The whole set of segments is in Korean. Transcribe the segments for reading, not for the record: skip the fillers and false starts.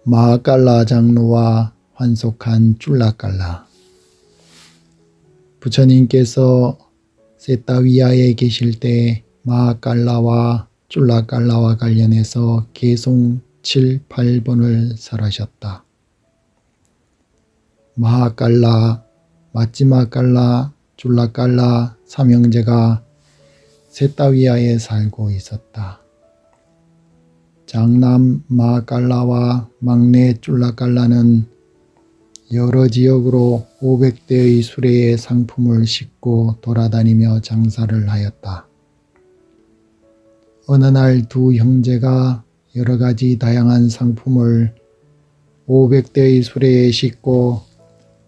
마하깔라 장로와 환속한 쫄라깔라. 부처님께서 세타위야에 계실 때 마하깔라와 쫄라깔라와 관련해서 계송 7, 8번을 설하셨다. 마하깔라, 마찌마깔라, 쫄라깔라 삼형제가 세타위야에 살고 있었다. 장남 마하깔라와 막내 쫄라깔라는 여러 지역으로 500대의 수레의 상품을 싣고 돌아다니며 장사를 하였다. 어느 날 두 형제가 여러 가지 다양한 상품을 500대의 수레에 싣고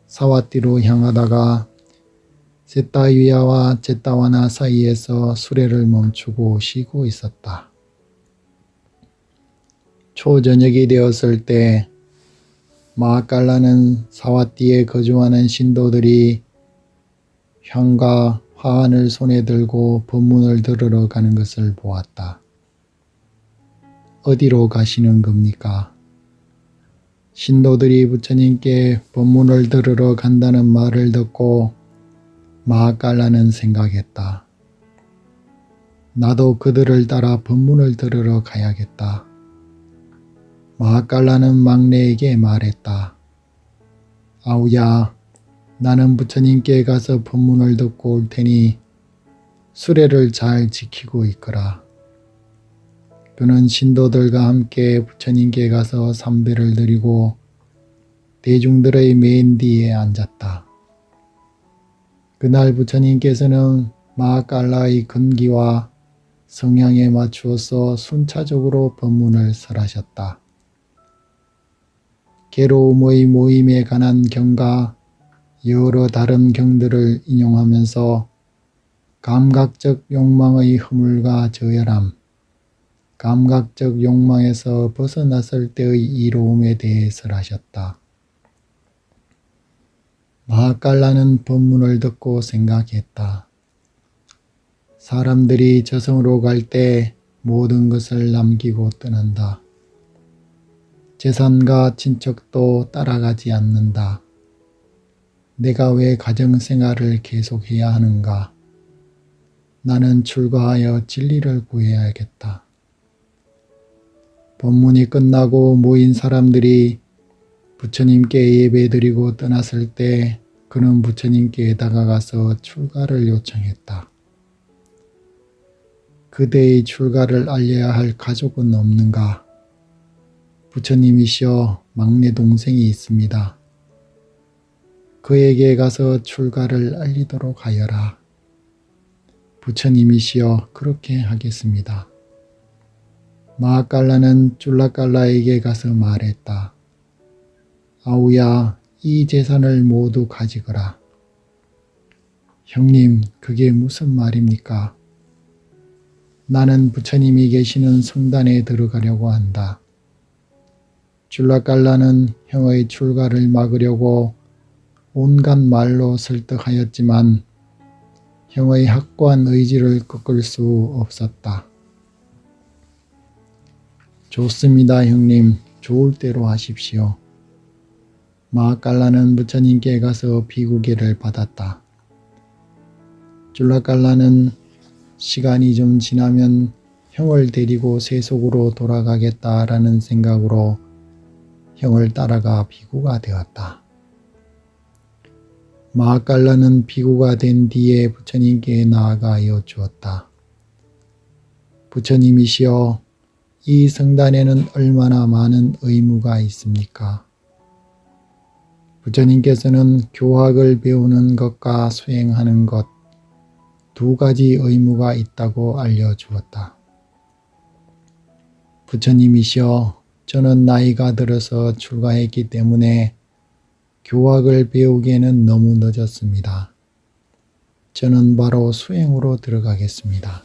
사와띠로 향하다가 세타위야와 제타와나 사이에서 수레를 멈추고 쉬고 있었다. 초저녁이 되었을 때 마하깔라는 사와띠에 거주하는 신도들이 향과 화환을 손에 들고 법문을 들으러 가는 것을 보았다. 어디로 가시는 겁니까? 신도들이 부처님께 법문을 들으러 간다는 말을 듣고 마하깔라는 생각했다. 나도 그들을 따라 법문을 들으러 가야겠다. 마하깔라는 막내에게 말했다. 아우야, 나는 부처님께 가서 법문을 듣고 올 테니 수레를 잘 지키고 있거라. 그는 신도들과 함께 부처님께 가서 삼배를 드리고 대중들의 맨 뒤에 앉았다. 그날 부처님께서는 마하깔라의 근기와 성향에 맞추어서 순차적으로 법문을 설하셨다. 괴로움의 모임에 관한 경과 여러 다른 경들을 인용하면서 감각적 욕망의 허물과 저열함, 감각적 욕망에서 벗어났을 때의 이로움에 대해 설하셨다. 마하깔라는 법문을 듣고 생각했다. 사람들이 저승으로 갈 때 모든 것을 남기고 떠난다. 재산과 친척도 따라가지 않는다. 내가 왜 가정생활을 계속해야 하는가? 나는 출가하여 진리를 구해야겠다. 법문이 끝나고 모인 사람들이 부처님께 예배드리고 떠났을 때 그는 부처님께 다가가서 출가를 요청했다. 그대의 출가를 알려야 할 가족은 없는가? 부처님이시여, 막내 동생이 있습니다. 그에게 가서 출가를 알리도록 하여라. 부처님이시여, 그렇게 하겠습니다. 마하깔라는 쫄라깔라에게 가서 말했다. 아우야, 이 재산을 모두 가지거라. 형님, 그게 무슨 말입니까? 나는 부처님이 계시는 성단에 들어가려고 한다. 쫄라깔라는 형의 출가를 막으려고 온갖 말로 설득하였지만 형의 확고한 의지를 꺾을 수 없었다. 좋습니다, 형님. 좋을 대로 하십시오. 마하깔라는 부처님께 가서 비구계를 받았다. 쫄라깔라는 시간이 좀 지나면 형을 데리고 세속으로 돌아가겠다라는 생각으로 형을 따라가 비구가 되었다. 마하깔라는 비구가 된 뒤에 부처님께 나아가 여쭈었다. 부처님이시여, 이 성단에는 얼마나 많은 의무가 있습니까? 부처님께서는 교학을 배우는 것과 수행하는 것, 두 가지 의무가 있다고 알려주었다. 부처님이시여, 저는 나이가 들어서 출가했기 때문에 교학을 배우기에는 너무 늦었습니다. 저는 바로 수행으로 들어가겠습니다.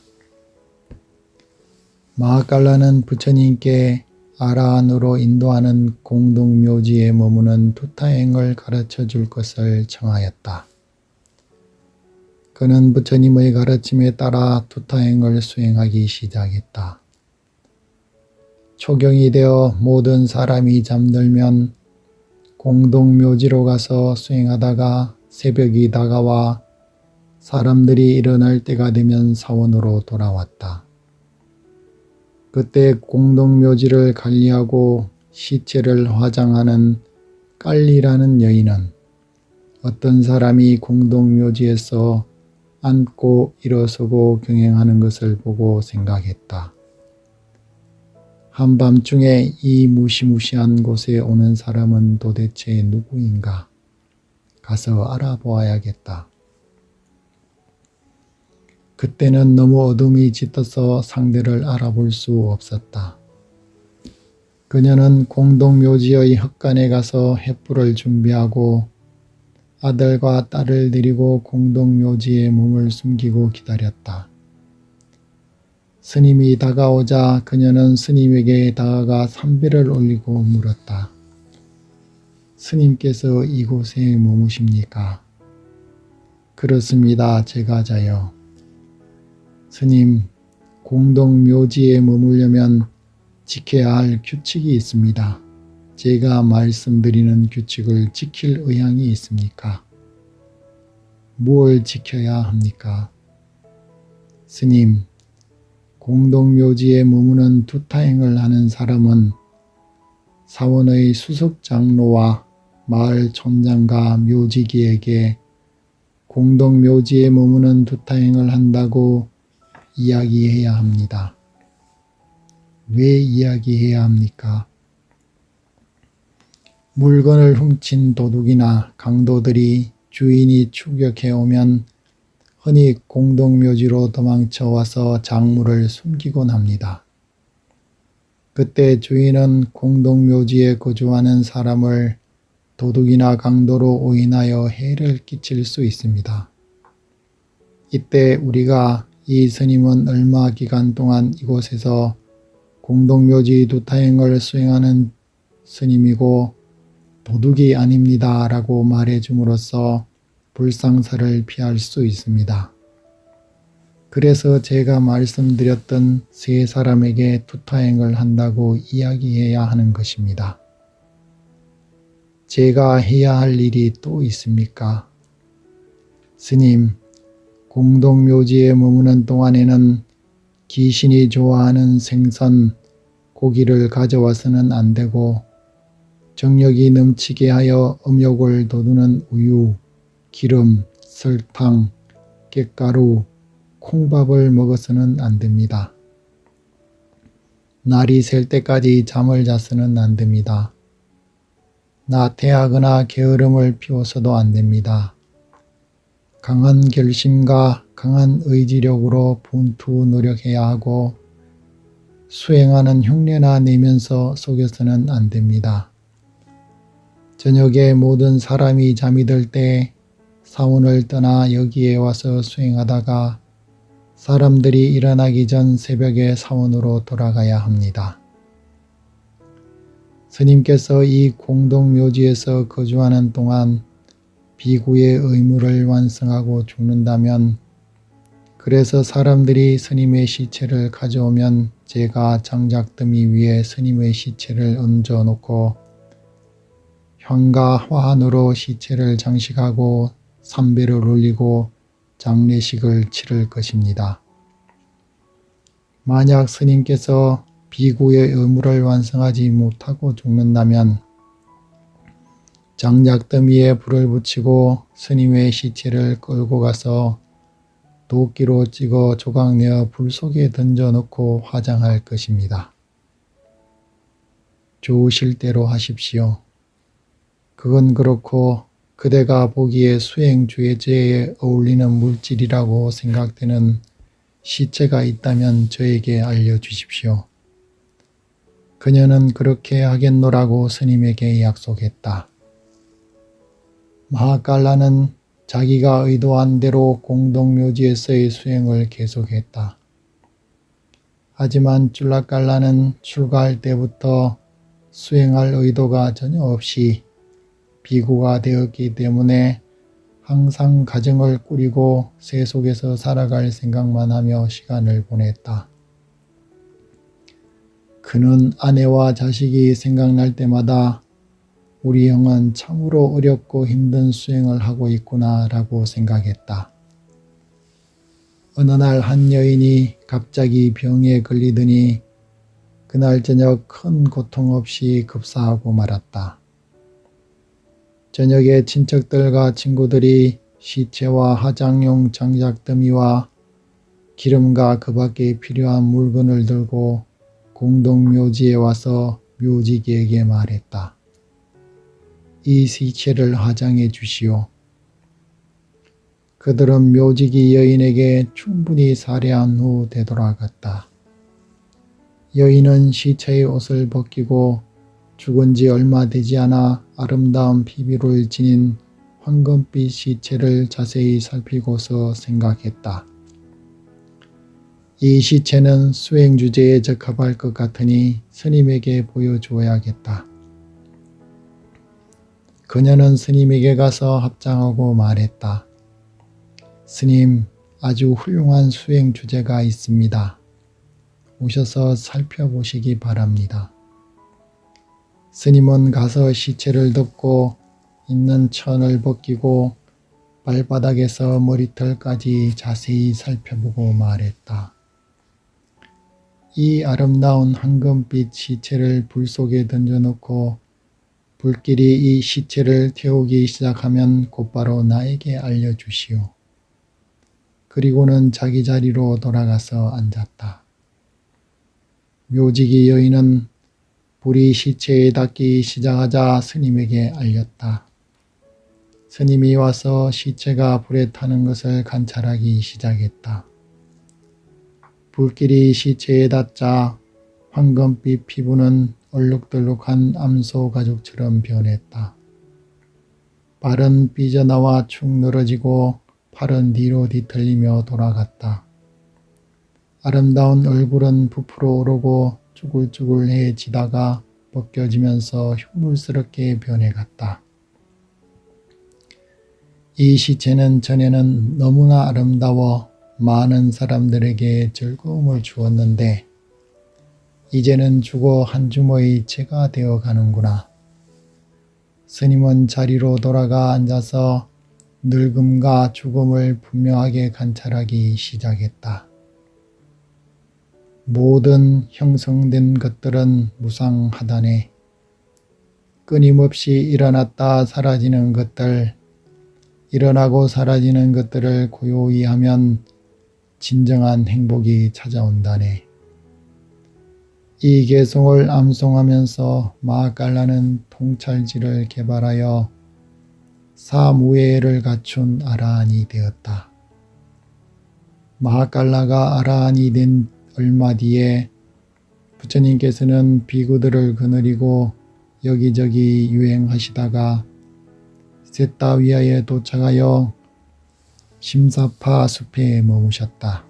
마하깔라는 부처님께 아라한으로 인도하는 공동묘지에 머무는 투타행을 가르쳐 줄 것을 청하였다. 그는 부처님의 가르침에 따라 투타행을 수행하기 시작했다. 초경이 되어 모든 사람이 잠들면 공동묘지로 가서 수행하다가 새벽이 다가와 사람들이 일어날 때가 되면 사원으로 돌아왔다. 그때 공동묘지를 관리하고 시체를 화장하는 깔리라는 여인은 어떤 사람이 공동묘지에서 앉고 일어서고 경행하는 것을 보고 생각했다. 한밤중에 이 무시무시한 곳에 오는 사람은 도대체 누구인가? 가서 알아보아야겠다. 그때는 너무 어둠이 짙어서 상대를 알아볼 수 없었다. 그녀는 공동묘지의 헛간에 가서 횃불을 준비하고 아들과 딸을 데리고 공동묘지에 몸을 숨기고 기다렸다. 스님이 다가오자 그녀는 스님에게 다가가 삼배를 올리고 물었다. 스님께서 이곳에 머무십니까? 그렇습니다. 제가 자요. 스님, 공동묘지에 머물려면 지켜야 할 규칙이 있습니다. 제가 말씀드리는 규칙을 지킬 의향이 있습니까? 무엇을 지켜야 합니까? 스님, 공동묘지에 머무는 두타행을 하는 사람은 사원의 수석장로와 마을 촌장과 묘지기에게 공동묘지에 머무는 두타행을 한다고 이야기해야 합니다. 왜 이야기해야 합니까? 물건을 훔친 도둑이나 강도들이 주인이 추격해 오면 흔히 공동묘지로 도망쳐와서 작물을 숨기곤 합니다. 그때 주인은 공동묘지에 거주하는 사람을 도둑이나 강도로 오인하여 해를 끼칠 수 있습니다. 이때 우리가 이 스님은 얼마 기간 동안 이곳에서 공동묘지 두타행을 수행하는 스님이고 도둑이 아닙니다 라고 말해줌으로써 불상사를 피할 수 있습니다. 그래서 제가 말씀드렸던 세 사람에게 두타행을 한다고 이야기해야 하는 것입니다. 제가 해야 할 일이 또 있습니까? 스님, 공동묘지에 머무는 동안에는 귀신이 좋아하는 생선, 고기를 가져와서는 안 되고 정력이 넘치게 하여 음욕을 돋우는 우유, 기름, 설탕, 깻가루, 콩밥을 먹어서는 안 됩니다. 날이 셀 때까지 잠을 자서는 안 됩니다. 나태하거나 게으름을 피워서도 안 됩니다. 강한 결심과 강한 의지력으로 분투 노력해야 하고 수행하는 흉내나 내면서 속여서는 안 됩니다. 저녁에 모든 사람이 잠이 들 때 사원을 떠나 여기에 와서 수행하다가 사람들이 일어나기 전 새벽에 사원으로 돌아가야 합니다. 스님께서 이 공동묘지에서 거주하는 동안 비구의 의무를 완성하고 죽는다면 그래서 사람들이 스님의 시체를 가져오면 제가 장작더미 위에 스님의 시체를 얹어 놓고 향과 화환으로 시체를 장식하고 삼배를 올리고 장례식을 치를 것입니다. 만약 스님께서 비구의 의무를 완성하지 못하고 죽는다면 장작더미에 불을 붙이고 스님의 시체를 끌고 가서 도끼로 찍어 조각내어 불 속에 던져 넣고 화장할 것입니다. 좋으실 대로 하십시오. 그건 그렇고 그대가 보기에 수행주의제에 어울리는 물질이라고 생각되는 시체가 있다면 저에게 알려주십시오. 그녀는 그렇게 하겠노라고 스님에게 약속했다. 마하깔라는 자기가 의도한 대로 공동묘지에서의 수행을 계속했다. 하지만 줄라깔라는 출가할 때부터 수행할 의도가 전혀 없이 비구가 되었기 때문에 항상 가정을 꾸리고 세속에서 살아갈 생각만 하며 시간을 보냈다. 그는 아내와 자식이 생각날 때마다 우리 형은 참으로 어렵고 힘든 수행을 하고 있구나 라고 생각했다. 어느 날 한 여인이 갑자기 병에 걸리더니 그날 저녁 큰 고통 없이 급사하고 말았다. 저녁에 친척들과 친구들이 시체와 화장용 장작더미와 기름과 그 밖에 필요한 물건을 들고 공동묘지에 와서 묘지기에게 말했다. 이 시체를 화장해 주시오. 그들은 묘지기 여인에게 충분히 살해한 후 되돌아갔다. 여인은 시체의 옷을 벗기고 죽은 지 얼마 되지 않아 아름다운 피부를 지닌 황금빛 시체를 자세히 살피고서 생각했다. 이 시체는 수행 주제에 적합할 것 같으니 스님에게 보여주어야겠다. 그녀는 스님에게 가서 합장하고 말했다. 스님, 아주 훌륭한 수행 주제가 있습니다. 오셔서 살펴보시기 바랍니다. 스님은 가서 시체를 덮고 있는 천을 벗기고 발바닥에서 머리털까지 자세히 살펴보고 말했다. 이 아름다운 황금빛 시체를 불 속에 던져놓고 불길이 이 시체를 태우기 시작하면 곧바로 나에게 알려주시오. 그리고는 자기 자리로 돌아가서 앉았다. 묘지기 여인은 불이 시체에 닿기 시작하자 스님에게 알렸다. 스님이 와서 시체가 불에 타는 것을 관찰하기 시작했다. 불길이 시체에 닿자 황금빛 피부는 얼룩덜룩한 암소 가죽처럼 변했다. 발은 삐져나와 축 늘어지고 팔은 뒤로 뒤틀리며 돌아갔다. 아름다운 얼굴은 부풀어 오르고 쭈글쭈글해지다가 벗겨지면서 흉물스럽게 변해갔다. 이 시체는 전에는 너무나 아름다워 많은 사람들에게 즐거움을 주었는데 이제는 죽어 한 줌의 재가 되어 가는구나. 스님은 자리로 돌아가 앉아서 늙음과 죽음을 분명하게 관찰하기 시작했다. 모든 형성된 것들은 무상하다네. 끊임없이 일어났다 사라지는 것들, 일어나고 사라지는 것들을 고요히 하면 진정한 행복이 찾아온다네. 이 개성을 암송하면서 마하칼라는 통찰지를 개발하여 사무예를 갖춘 아라한이 되었다. 마하칼라가 아라한이 된 얼마 뒤에 부처님께서는 비구들을 거느리고 여기저기 유행하시다가 세타위아에 도착하여 심사파 숲에 머무셨다.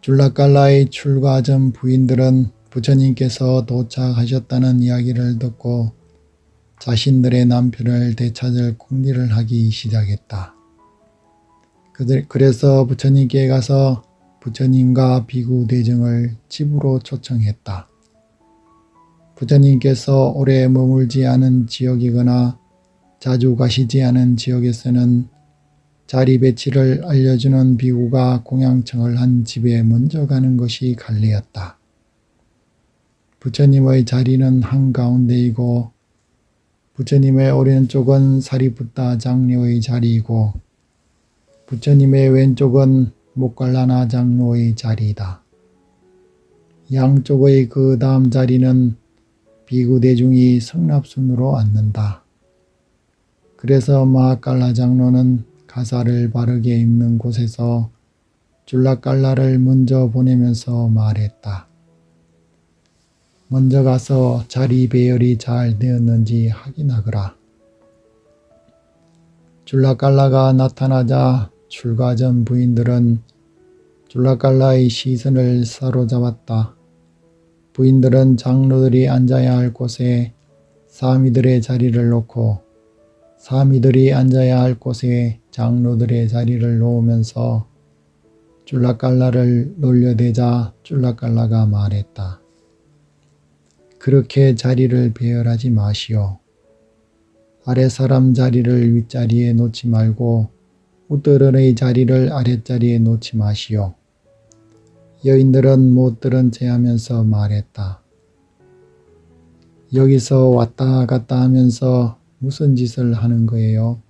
줄라칼라의 출가 전 부인들은 부처님께서 도착하셨다는 이야기를 듣고 자신들의 남편을 되찾을 궁리를 하기 시작했다. 그래서 부처님께 가서 부처님과 비구 대중을 집으로 초청했다. 부처님께서 오래 머물지 않은 지역이거나 자주 가시지 않은 지역에서는 자리 배치를 알려주는 비구가 공양청을 한 집에 먼저 가는 것이 관례였다. 부처님의 자리는 한가운데이고 부처님의 오른쪽은 사리푸타 장로의 자리이고 부처님의 왼쪽은 모갈라나 장로의 자리이다. 양쪽의 그 다음 자리는 비구 대중이 성납순으로 앉는다. 그래서 마하칼라 장로는 가사를 바르게 입는 곳에서 줄라칼라를 먼저 보내면서 말했다. 먼저 가서 자리 배열이 잘 되었는지 확인하거라. 줄라칼라가 나타나자 출가 전 부인들은 줄라칼라의 시선을 사로잡았다. 부인들은 장로들이 앉아야 할 곳에 사미들의 자리를 놓고 사미들이 앉아야 할 곳에 장로들의 자리를 놓으면서 줄라깔라를 놀려대자 줄라깔라가 말했다. 그렇게 자리를 배열하지 마시오. 아래 사람 자리를 윗자리에 놓지 말고 웃더런의 자리를 아랫자리에 놓지 마시오. 여인들은 못 들은 체 하면서 말했다. 여기서 왔다 갔다 하면서 무슨 짓을 하는 거예요?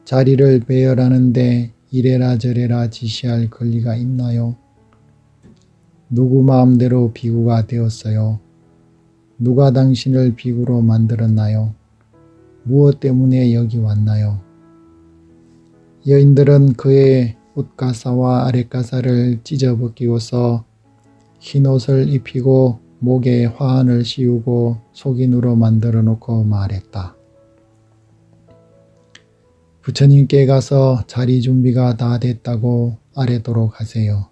자리를 배열하는데 이래라 저래라 지시할 권리가 있나요? 누구 마음대로 비구가 되었어요? 누가 당신을 비구로 만들었나요? 무엇 때문에 여기 왔나요? 여인들은 그의 옷가사와 아랫가사를 찢어벗기고서 흰옷을 입히고 목에 화환을 씌우고 속인으로 만들어 놓고 말했다. 부처님께 가서 자리 준비가 다 됐다고 아뢰도록 하세요.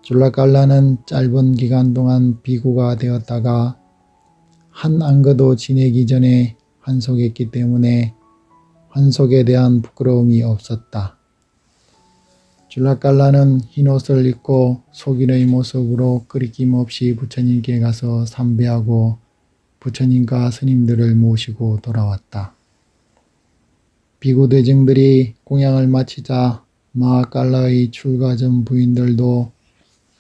줄라깔라는 짧은 기간 동안 비구가 되었다가 한 안거도 지내기 전에 환속했기 때문에 환속에 대한 부끄러움이 없었다. 줄라깔라는 흰옷을 입고 속인의 모습으로 끄리낌 없이 부처님께 가서 삼배하고 부처님과 스님들을 모시고 돌아왔다. 비구대중들이 공양을 마치자 마하깔라의 출가 전 부인들도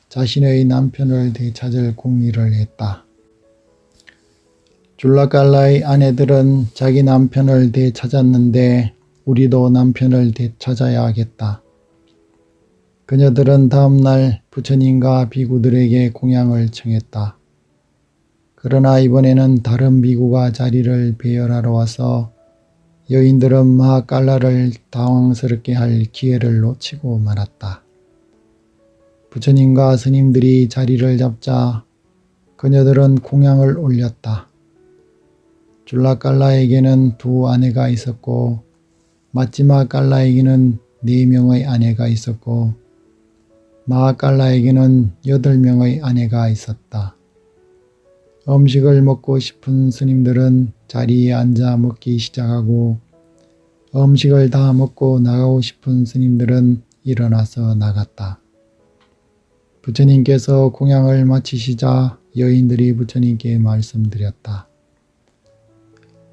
자신의 남편을 되찾을 공리를 했다. 줄라깔라의 아내들은 자기 남편을 되찾았는데 우리도 남편을 되찾아야겠다. 그녀들은 다음날 부처님과 비구들에게 공양을 청했다. 그러나 이번에는 다른 비구가 자리를 배열하러 와서 여인들은 마하깔라를 당황스럽게 할 기회를 놓치고 말았다. 부처님과 스님들이 자리를 잡자 그녀들은 공양을 올렸다. 줄라깔라에게는 2 아내가 있었고 마지막깔라에게는 4명의 아내가 있었고 마하깔라에게는 8명의 아내가 있었다. 음식을 먹고 싶은 스님들은 자리에 앉아 먹기 시작하고 음식을 다 먹고 나가고 싶은 스님들은 일어나서 나갔다. 부처님께서 공양을 마치시자 여인들이 부처님께 말씀드렸다.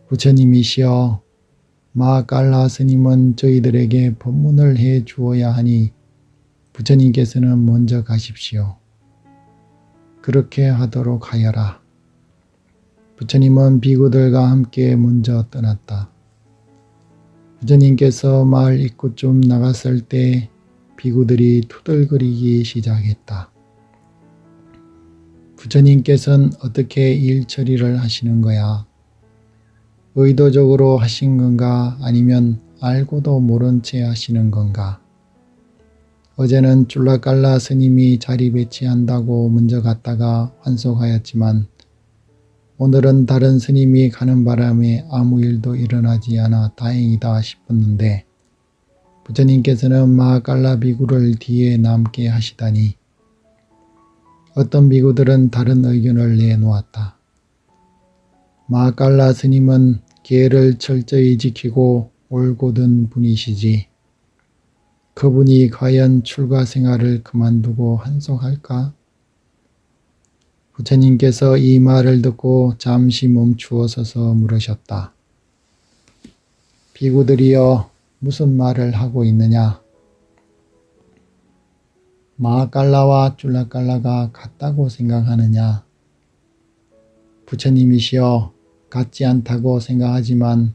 부처님이시여, 마하깔라 스님은 저희들에게 법문을 해 주어야 하니 부처님께서는 먼저 가십시오. 그렇게 하도록 하여라. 부처님은 비구들과 함께 먼저 떠났다. 부처님께서 마을 입구쯤 나갔을 때 비구들이 투덜거리기 시작했다. 부처님께서는 어떻게 일 처리를 하시는 거야? 의도적으로 하신 건가 아니면 알고도 모른 채 하시는 건가? 어제는 줄라깔라 스님이 자리 배치한다고 먼저 갔다가 환속하였지만 오늘은 다른 스님이 가는 바람에 아무 일도 일어나지 않아 다행이다 싶었는데 부처님께서는 마하깔라 비구를 뒤에 남게 하시다니 어떤 비구들은 다른 의견을 내놓았다. 마하깔라 스님은 계를 철저히 지키고 올곧은 분이시지 그분이 과연 출가 생활을 그만두고 환속할까? 부처님께서 이 말을 듣고 잠시 멈추어 서서 물으셨다. 비구들이여, 무슨 말을 하고 있느냐? 마하깔라와 줄라깔라가 같다고 생각하느냐? 부처님이시여, 같지 않다고 생각하지만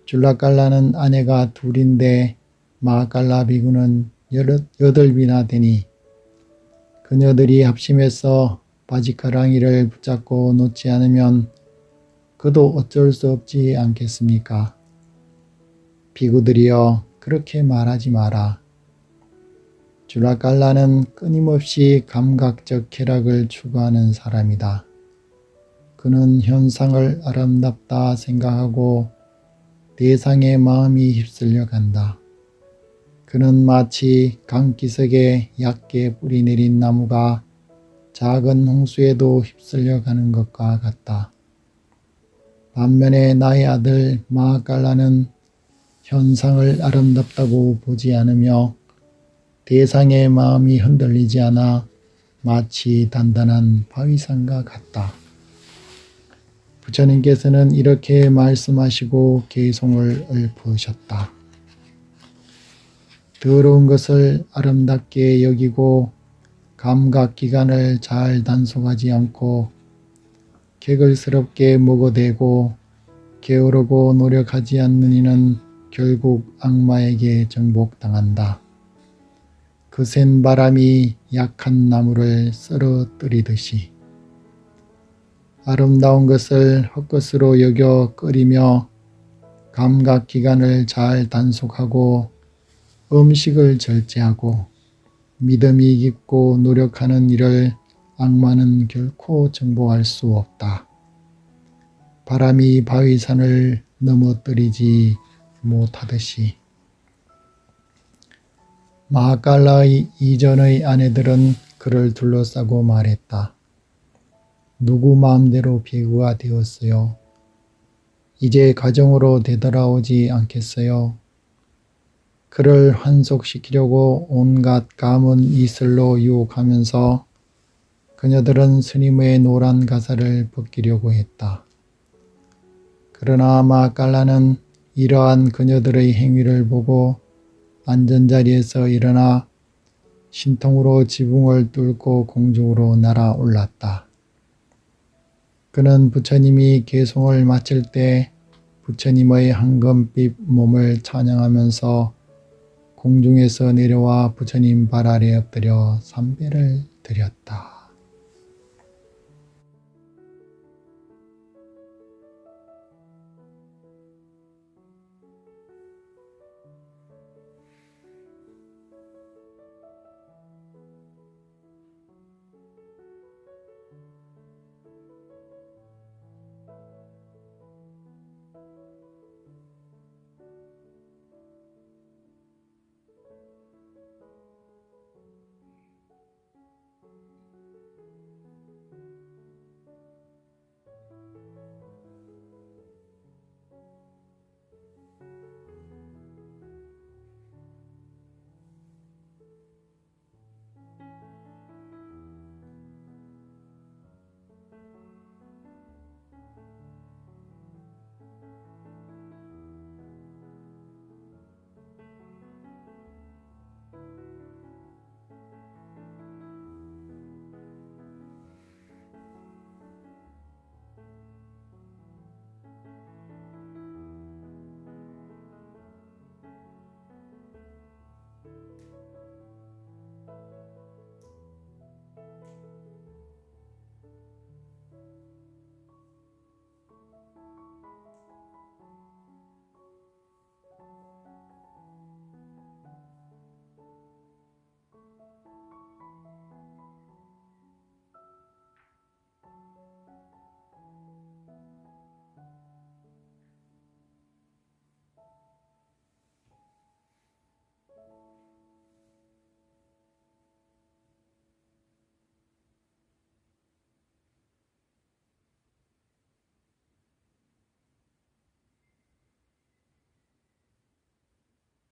줄라깔라는 아내가 2인데 마하깔라 비구는 8이나 되니 그녀들이 합심해서 바지가랑이를 붙잡고 놓지 않으면 그도 어쩔 수 없지 않겠습니까? 비구들이여, 그렇게 말하지 마라. 줄라깔라는 끊임없이 감각적 쾌락을 추구하는 사람이다. 그는 현상을 아름답다 생각하고 대상의 마음이 휩쓸려 간다. 그는 마치 강기슭에 얕게 뿌리 내린 나무가 작은 홍수에도 휩쓸려 가는 것과 같다. 반면에 나의 아들 마하깔라는 현상을 아름답다고 보지 않으며 대상의 마음이 흔들리지 않아 마치 단단한 바위산과 같다. 부처님께서는 이렇게 말씀하시고 개송을 읊으셨다. 더러운 것을 아름답게 여기고 감각기관을 잘 단속하지 않고 객을스럽게 먹어대고 게으르고 노력하지 않는 이는 결국 악마에게 정복당한다. 거센 바람이 약한 나무를 쓰러뜨리듯이 아름다운 것을 헛것으로 여겨 끓이며 감각기관을 잘 단속하고 음식을 절제하고 믿음이 깊고 노력하는 이를 악마는 결코 정복할 수 없다. 바람이 바위산을 넘어뜨리지 못하듯이. 마하칼라의 이전의 아내들은 그를 둘러싸고 말했다. 누구 마음대로 배우가 되었어요. 이제 가정으로 되돌아오지 않겠어요. 그를 환속시키려고 온갖 감은 이슬로 유혹하면서 그녀들은 스님의 노란 가사를 벗기려고 했다. 그러나 마하칼라는 이러한 그녀들의 행위를 보고 앉은 자리에서 일어나 신통으로 지붕을 뚫고 공중으로 날아올랐다. 그는 부처님이 개송을 마칠 때 부처님의 황금빛 몸을 찬양하면서 공중에서 내려와 부처님 발 아래 엎드려 삼배를 드렸다.